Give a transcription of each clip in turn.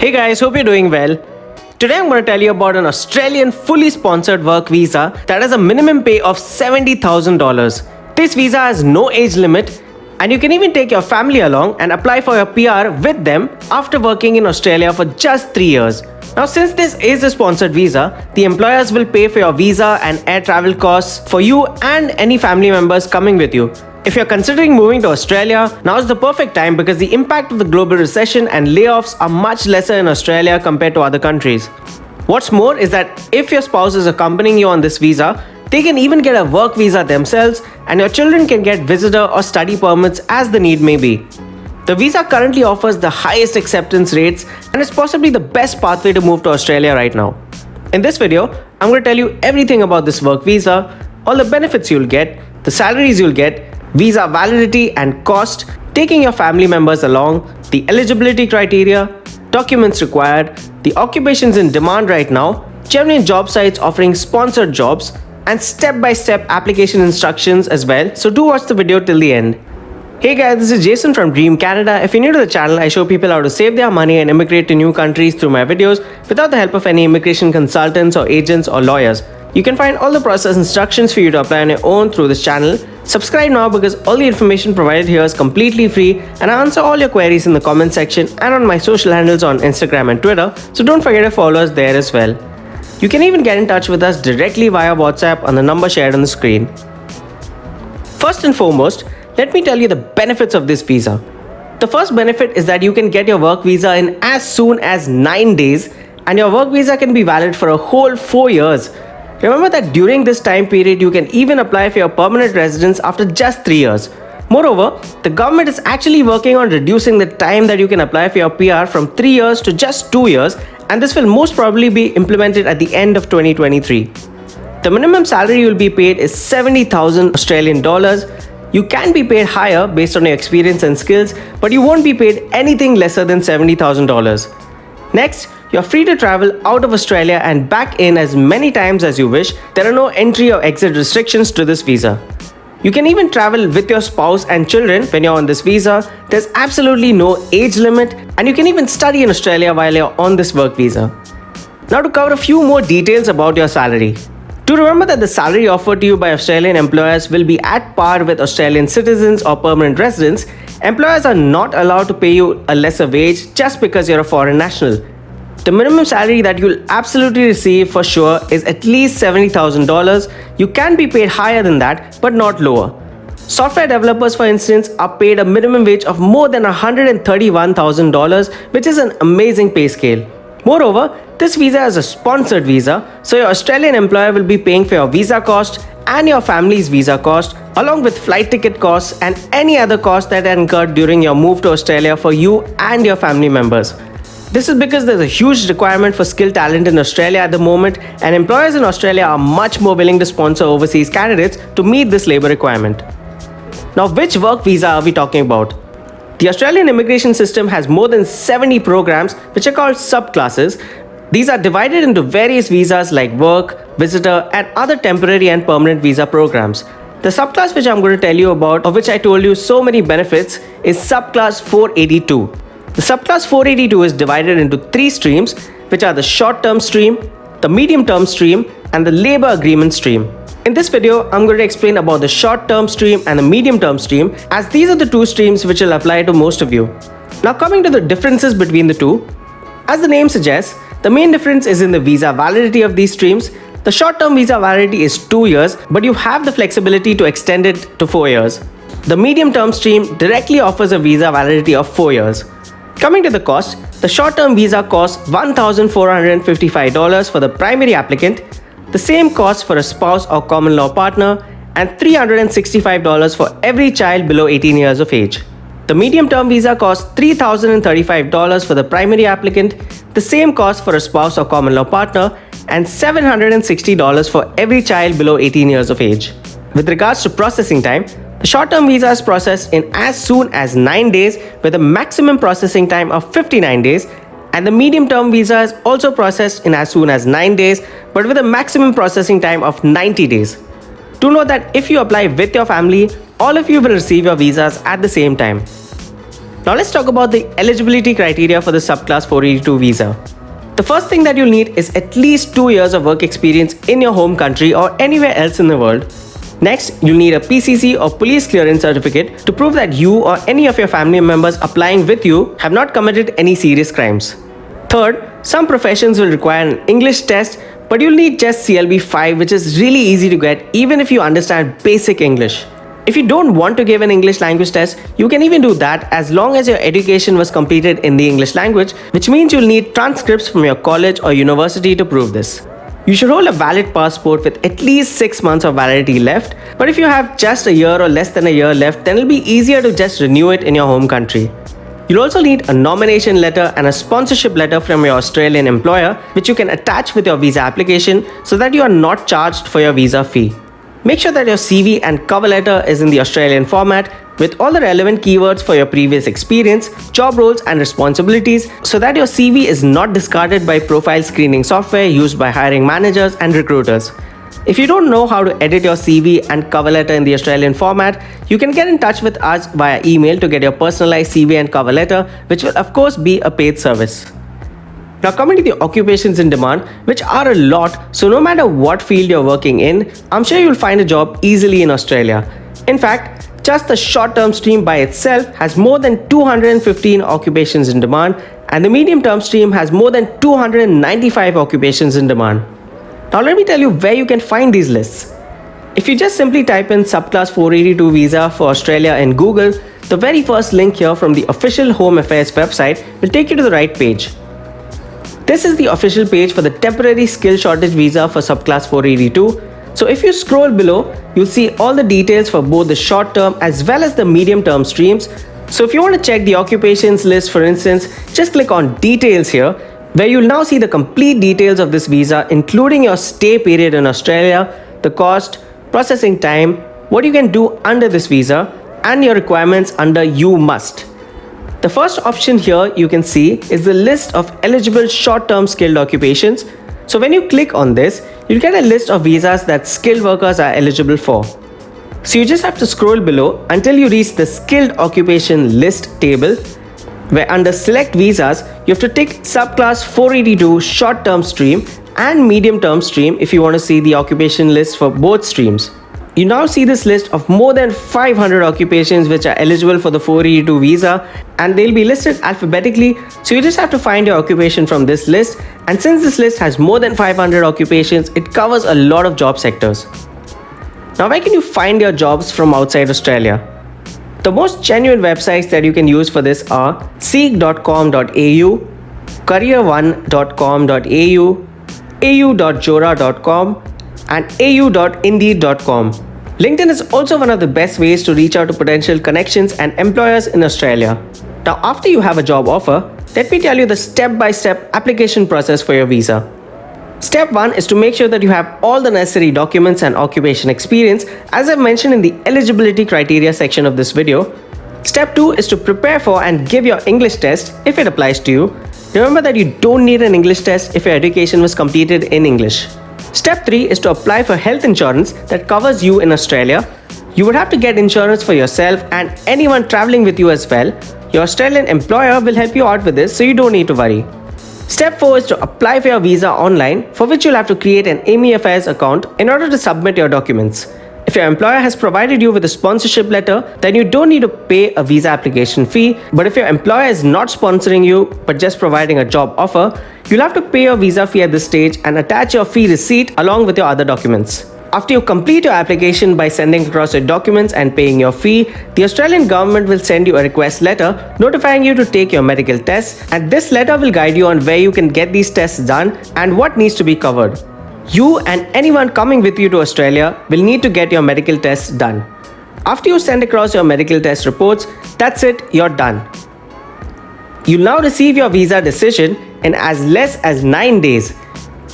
Hey guys, hope you're doing well. Today I'm going to tell you about an Australian fully sponsored work visa that has a minimum pay of $70,000. This visa has no age limit and you can even take your family along and apply for your PR with them after working in Australia for just 3 years. Now, since this is a sponsored visa, the employers will pay for your visa and air travel costs for you and any family members coming with you. If you're considering moving to Australia, now is the perfect time because the impact of the global recession and layoffs are much lesser in Australia compared to other countries. What's more is that if your spouse is accompanying you on this visa, they can even get a work visa themselves and your children can get visitor or study permits as the need may be. The visa currently offers the highest acceptance rates and is possibly the best pathway to move to Australia right now. In this video, I'm going to tell you everything about this work visa, all the benefits you'll get, the salaries you'll get, visa validity and cost, taking your family members along, the eligibility criteria, documents required, the occupations in demand right now, genuine job sites offering sponsored jobs, and step-by-step application instructions as well, so do watch the video till the end. Hey guys, this is Jason from Dream Canada. If you're new to the channel, I show people how to save their money and immigrate to new countries through my videos without the help of any immigration consultants or agents or lawyers. You can find all the process instructions for you to apply on your own through this channel. Subscribe now because all the information provided here is completely free and I answer all your queries in the comment section and on my social handles on Instagram and Twitter, so don't forget to follow us there as well. You can even get in touch with us directly via WhatsApp on the number shared on the screen. First and foremost, let me tell you the benefits of this visa. The first benefit is that you can get your work visa in as soon as 9 days and your work visa can be valid for a whole 4 years. Remember that during this time period, you can even apply for your permanent residence after just 3 years. Moreover, the government is actually working on reducing the time that you can apply for your PR from 3 years to just 2 years, and this will most probably be implemented at the end of 2023. The minimum salary you will be paid is 70,000 Australian dollars. You can be paid higher based on your experience and skills, but you won't be paid anything lesser than $70,000. Next, you're free to travel out of Australia and back in as many times as you wish. There are no entry or exit restrictions to this visa. You can even travel with your spouse and children when you're on this visa. There's absolutely no age limit and you can even study in Australia while you're on this work visa. Now to cover a few more details about your salary. Do remember that the salary offered to you by Australian employers will be at par with Australian citizens or permanent residents. Employers are not allowed to pay you a lesser wage just because you're a foreign national. The minimum salary that you'll absolutely receive for sure is at least $70,000. You can be paid higher than that, but not lower. Software developers, for instance, are paid a minimum wage of more than $131,000, which is an amazing pay scale. Moreover, this visa is a sponsored visa, so your Australian employer will be paying for your visa cost and your family's visa cost, along with flight ticket costs and any other costs that are incurred during your move to Australia for you and your family members. This is because there's a huge requirement for skilled talent in Australia at the moment, and employers in Australia are much more willing to sponsor overseas candidates to meet this labor requirement. Now, which work visa are we talking about? The Australian immigration system has more than 70 programs which are called subclasses. These are divided into various visas like work, visitor, and other temporary and permanent visa programs. The subclass which I'm going to tell you about, of which I told you so many benefits, is Subclass 482. The Subclass 482 is divided into 3 streams, which are the short-term stream, the medium-term stream, and the labor agreement stream. In this video, I'm going to explain about the short-term stream and the medium-term stream, as these are the 2 streams which will apply to most of you. Now coming to the differences between the two, as the name suggests, the main difference is in the visa validity of these streams. The short-term visa validity is 2 years, but you have the flexibility to extend it to 4 years. The medium-term stream directly offers a visa validity of 4 years. Coming to the cost, the short-term visa costs $1,455 for the primary applicant, the same cost for a spouse or common law partner, and $365 for every child below 18 years of age. The medium-term visa costs $3,035 for the primary applicant, the same cost for a spouse or common law partner, and $760 for every child below 18 years of age. With regards to processing time, the short-term visa is processed in as soon as 9 days with a maximum processing time of 59 days, and the medium-term visa is also processed in as soon as 9 days but with a maximum processing time of 90 days. Do note that if you apply with your family, all of you will receive your visas at the same time. Now let's talk about the eligibility criteria for the Subclass 482 visa. The first thing that you'll need is at least 2 years of work experience in your home country or anywhere else in the world. Next, you'll need a PCC or police clearance certificate to prove that you or any of your family members applying with you have not committed any serious crimes. Third, some professions will require an English test, but you'll need just CLB 5, which is really easy to get even if you understand basic English. If you don't want to give an English language test, you can even do that as long as your education was completed in the English language, which means you'll need transcripts from your college or university to prove this. You should hold a valid passport with at least 6 months of validity left, but if you have just a year or less than a year left, then it'll be easier to just renew it in your home country. You'll also need a nomination letter and a sponsorship letter from your Australian employer, which you can attach with your visa application so that you are not charged for your visa fee. Make sure that your CV and cover letter is in the Australian format with all the relevant keywords for your previous experience, job roles and responsibilities so that your CV is not discarded by profile screening software used by hiring managers and recruiters. If you don't know how to edit your CV and cover letter in the Australian format, you can get in touch with us via email to get your personalized CV and cover letter, which will of course be a paid service. Now coming to the occupations in demand, which are a lot, so no matter what field you're working in, I'm sure you'll find a job easily in Australia. In fact, just the short-term stream by itself has more than 215 occupations in demand, and the medium-term stream has more than 295 occupations in demand. Now let me tell you where you can find these lists. If you just simply type in Subclass 482 visa for Australia in Google, the very first link here from the official Home Affairs website will take you to the right page. This is the official page for the temporary skill shortage visa for Subclass 482. So if you scroll below, you'll see all the details for both the short term as well as the medium term streams. So if you want to check the occupations list, for instance, just click on details here, where you'll now see the complete details of this visa, including your stay period in Australia, the cost, processing time, what you can do under this visa, and your requirements under you must. The first option here you can see is the list of eligible short-term skilled occupations. So when you click on this, you'll get a list of visas that skilled workers are eligible for. So you just have to scroll below until you reach the skilled occupation list table, where under select visas, you have to tick Subclass 482 short-term stream and medium-term stream if you want to see the occupation list for both streams. You now see this list of more than 500 occupations which are eligible for the 482 visa, and they'll be listed alphabetically, so you just have to find your occupation from this list, and since this list has more than 500 occupations, it covers a lot of job sectors. Now where can you find your jobs from outside Australia? The most genuine websites that you can use for this are seek.com.au, career1.com.au, au.jora.com, and au.indeed.com. LinkedIn is also one of the best ways to reach out to potential connections and employers in Australia. Now, after you have a job offer, let me tell you the step-by-step application process for your visa. Step 1 is to make sure that you have all the necessary documents and occupation experience, as I've mentioned in the eligibility criteria section of this video. Step 2 is to prepare for and give your English test if it applies to you. Remember that you don't need an English test if your education was completed in English. Step 3 is to apply for health insurance that covers you in Australia. You would have to get insurance for yourself and anyone traveling with you as well. Your Australian employer will help you out with this, so you don't need to worry. Step 4 is to apply for your visa online, for which you'll have to create an AMI Affairs account in order to submit your documents. If your employer has provided you with a sponsorship letter, then you don't need to pay a visa application fee. But if your employer is not sponsoring you, but just providing a job offer, you'll have to pay your visa fee at this stage and attach your fee receipt along with your other documents. After you complete your application by sending across your documents and paying your fee, the Australian government will send you a request letter notifying you to take your medical tests, and this letter will guide you on where you can get these tests done and what needs to be covered. You and anyone coming with you to Australia will need to get your medical tests done. After you send across your medical test reports, that's it, you're done. You'll now receive your visa decision in as less as 9 days.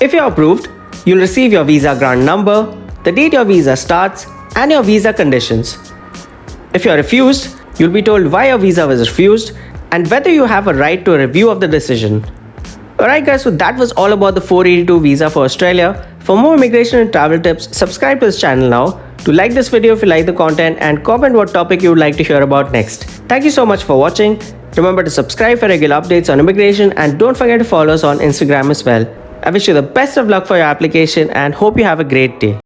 If you're approved, you'll receive your visa grant number, the date your visa starts, and your visa conditions. If you're refused, you'll be told why your visa was refused and whether you have a right to a review of the decision. Alright guys, so that was all about the 482 visa for Australia. For more immigration and travel tips, subscribe to this channel now. Do like this video if you like the content and comment what topic you would like to hear about next. Thank you so much for watching. Remember to subscribe for regular updates on immigration and don't forget to follow us on Instagram as well. I wish you the best of luck for your application and hope you have a great day.